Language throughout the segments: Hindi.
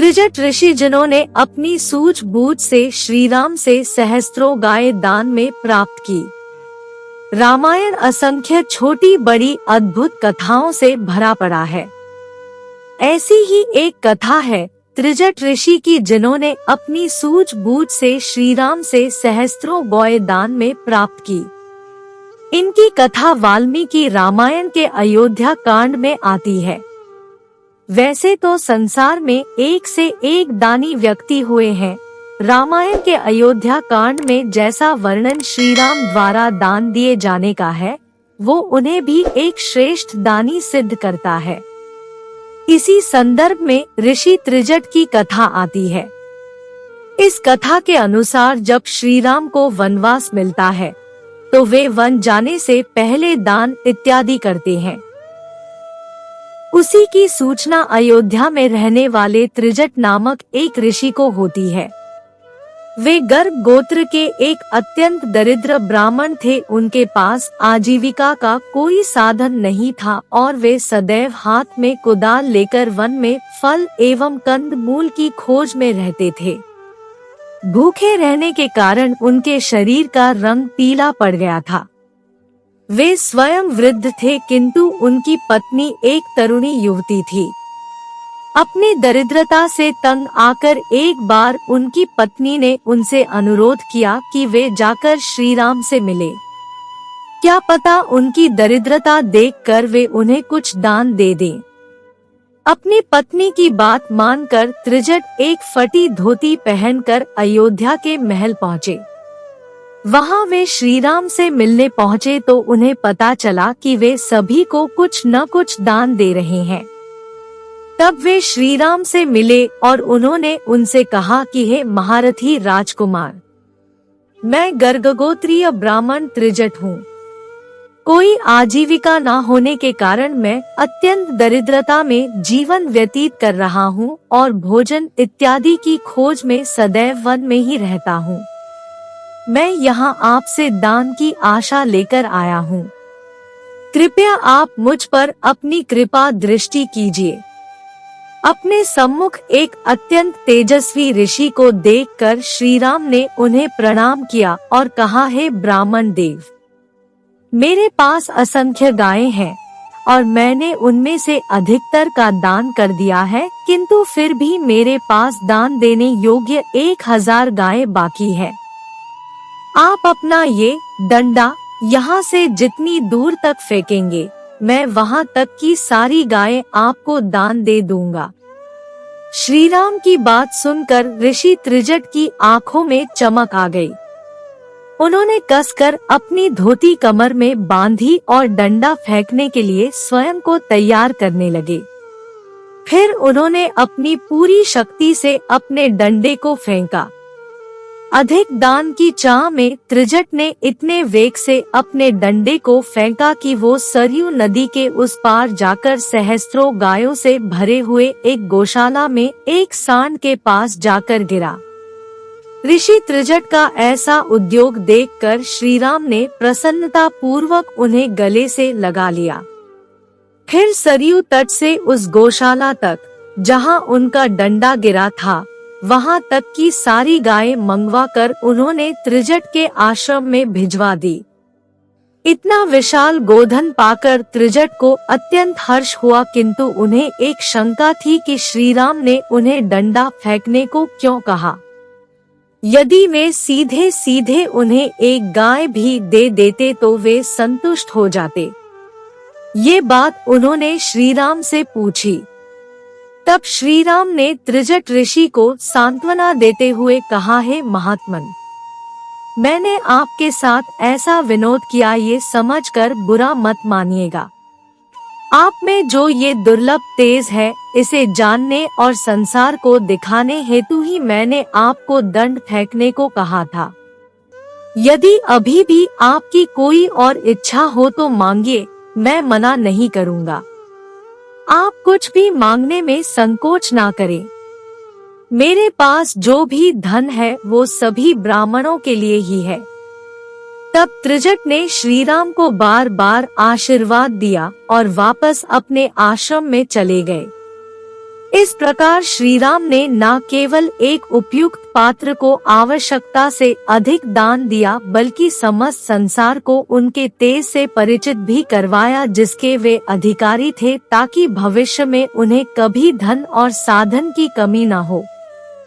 त्रिजट ऋषि जिन्होंने अपनी सूझबूझ से श्रीराम से सहस्त्रों गायें दान में प्राप्त की। रामायण असंख्य छोटी बड़ी अद्भुत कथाओं से भरा पड़ा है। ऐसी ही एक कथा है त्रिजट ऋषि की, जिन्होंने अपनी सूझबूझ से श्रीराम से सहस्त्रों गायें दान में प्राप्त की। इनकी कथा वाल्मीकि रामायण के अयोध्या कांड में आती है। वैसे तो संसार में एक से एक दानी व्यक्ति हुए हैं। रामायण के अयोध्या कांड में जैसा वर्णन श्रीराम द्वारा दान दिए जाने का है, वो उन्हें भी एक श्रेष्ठ दानी सिद्ध करता है। इसी संदर्भ में ऋषि त्रिजट की कथा आती है। इस कथा के अनुसार जब श्रीराम को वनवास मिलता है तो वे वन जाने से पहले दान इत्यादि करते हैं। उसी की सूचना अयोध्या में रहने वाले त्रिजट नामक एक ऋषि को होती है। वे गर्ग गोत्र के एक अत्यंत दरिद्र ब्राह्मण थे। उनके पास आजीविका का कोई साधन नहीं था और वे सदैव हाथ में कुदाल लेकर वन में फल एवं कंद मूल की खोज में रहते थे। भूखे रहने के कारण उनके शरीर का रंग पीला पड़ गया था। वे स्वयं वृद्ध थे, किंतु उनकी पत्नी एक तरुणी युवती थी। अपनी दरिद्रता से तंग आकर एक बार उनकी पत्नी ने उनसे अनुरोध किया कि वे जाकर श्रीराम से मिले। क्या पता उनकी दरिद्रता देखकर वे उन्हें कुछ दान दे दें। अपनी पत्नी की बात मानकर त्रिजट एक फटी धोती पहनकर अयोध्या के महल पहुँचे। वहाँ वे श्रीराम से मिलने पहुँचे तो उन्हें पता चला कि वे सभी को कुछ न कुछ दान दे रहे हैं। तब वे श्रीराम से मिले और उन्होंने उनसे कहा कि हे महारथी राजकुमार, मैं गर्गगोत्रीय ब्राह्मण त्रिजट हूँ। कोई आजीविका न होने के कारण मैं अत्यंत दरिद्रता में जीवन व्यतीत कर रहा हूँ और भोजन इत्यादि की खोज में सदैव वन में ही रहता हूँ। मैं यहाँ आपसे दान की आशा लेकर आया हूँ। कृपया आप मुझ पर अपनी कृपा दृष्टि कीजिए। अपने सम्मुख एक अत्यंत तेजस्वी ऋषि को देखकर श्रीराम ने उन्हें प्रणाम किया और कहा, हे ब्राह्मण देव, मेरे पास असंख्य गायें हैं और मैंने उनमें से अधिकतर का दान कर दिया है, किंतु फिर भी मेरे पास दान देने योग्य 1000 गायें बाकी है। आप अपना ये डंडा यहाँ से जितनी दूर तक फेंकेंगे, मैं वहाँ तक की सारी गायें आपको दान दे दूंगा। श्रीराम की बात सुनकर ऋषि त्रिजट की आंखों में चमक आ गई। उन्होंने कसकर अपनी धोती कमर में बांधी और डंडा फेंकने के लिए स्वयं को तैयार करने लगे। फिर उन्होंने अपनी पूरी शक्ति से अपने डंडे को फेंका। अधिक दान की चाह में त्रिजट ने इतने वेग से अपने डंडे को फेंका कि वो सरयू नदी के उस पार जाकर सहस्त्रों गायों से भरे हुए एक गौशाला में एक सांड के पास जाकर गिरा। ऋषि त्रिजट का ऐसा उद्योग देखकर श्रीराम ने प्रसन्नता पूर्वक उन्हें गले से लगा लिया। फिर सरयू तट से उस गौशाला तक जहां उनका डंडा गिरा था, वहां तक की सारी गायें मंगवा कर उन्होंने त्रिजट के आश्रम में भिजवा दी। इतना विशाल गोधन पाकर त्रिजट को अत्यंत हर्ष हुआ, किंतु उन्हें एक शंका थी कि श्रीराम ने उन्हें डंडा फेंकने को क्यों कहा। यदि वे सीधे सीधे उन्हें एक गाय भी दे देते तो वे संतुष्ट हो जाते। ये बात उन्होंने श्रीराम से पूछी। तब श्रीराम ने त्रिजट ऋषि को सांत्वना देते हुए कहा, हे महात्मन, मैंने आपके साथ ऐसा विनोद किया, ये समझकर बुरा मत मानिएगा। आप में जो ये दुर्लभ तेज है, इसे जानने और संसार को दिखाने हेतु ही मैंने आपको दंड फेंकने को कहा था। यदि अभी भी आपकी कोई और इच्छा हो तो मांगिए, मैं मना नहीं करूँगा। आप कुछ भी मांगने में संकोच ना करें। मेरे पास जो भी धन है वो सभी ब्राह्मणों के लिए ही है। तब त्रिजट ने श्रीराम को बार बार आशीर्वाद दिया और वापस अपने आश्रम में चले गए। इस प्रकार श्री राम ने न केवल एक उपयुक्त पात्र को आवश्यकता से अधिक दान दिया, बल्कि समस्त संसार को उनके तेज से परिचित भी करवाया जिसके वे अधिकारी थे, ताकि भविष्य में उन्हें कभी धन और साधन की कमी न हो।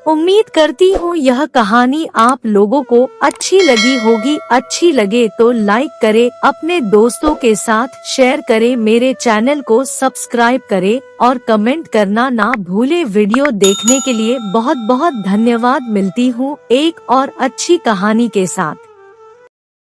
उम्मीद करती हूँ यह कहानी आप लोगों को अच्छी लगी होगी। अच्छी लगे तो लाइक करें, अपने दोस्तों के साथ शेयर करें, मेरे चैनल को सब्सक्राइब करें और कमेंट करना ना भूले। वीडियो देखने के लिए बहुत बहुत धन्यवाद। मिलती हूँ एक और अच्छी कहानी के साथ।